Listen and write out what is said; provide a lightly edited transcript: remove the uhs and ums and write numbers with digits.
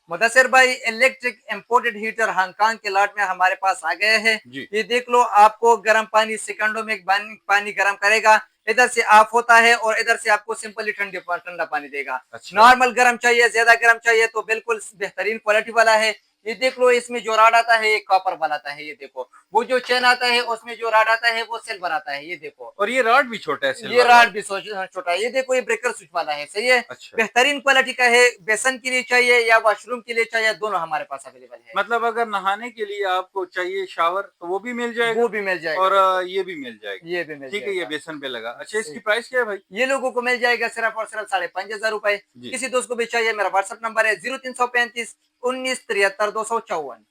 मुदस्सिर भाई, electric imported heater Hong Kong के lot में हमारे पास आ गए हैं। ये देख लो, आपको गर्म पानी सेकंडों में पानी गर्म करेगा। इधर से ऑफ होता है और इधर से आपको सिंपली ठंडा पानी देगा। नॉर्मल गर्म चाहिए, ज्यादा गर्म चाहिए तो बिल्कुल बेहतरीन क्वालिटी वाला है। ये देख लो, इसमें जो राड आता है ये कॉपर वाला आता है। ये देखो, वो जो चेन आता है उसमें जो राड आता है वो सिल्वर आता है। ये देखो, और ये रॉड भी छोटा है, ये सिल्वर राड वाला। भी छोटा है। ये देखो, ये ब्रेकर स्विच वाला है। सही है, अच्छा, बेहतरीन क्वालिटी का है। बेसन के लिए चाहिए या वॉशरूम के लिए चाहिए, दोनों हमारे पास अवेलेबल है। मतलब अगर नहाने के लिए आपको चाहिए शावर तो वो भी मिल जाएगा, वो भी मिल जाएगा, और बिल्कुल। ये भी मिल जाएगा। ये भी मिल ठीक है, ये जाएगा। बेसन पे लगा। अच्छा, इसकी सही। प्राइस क्या है भाई? ये लोगों को मिल जाएगा सिर्फ और सिर्फ 5,500 रुपए। जी। किसी दोस्त को भी चाहिए, मेरा व्हाट्सएप नंबर है 0335 19 73 254।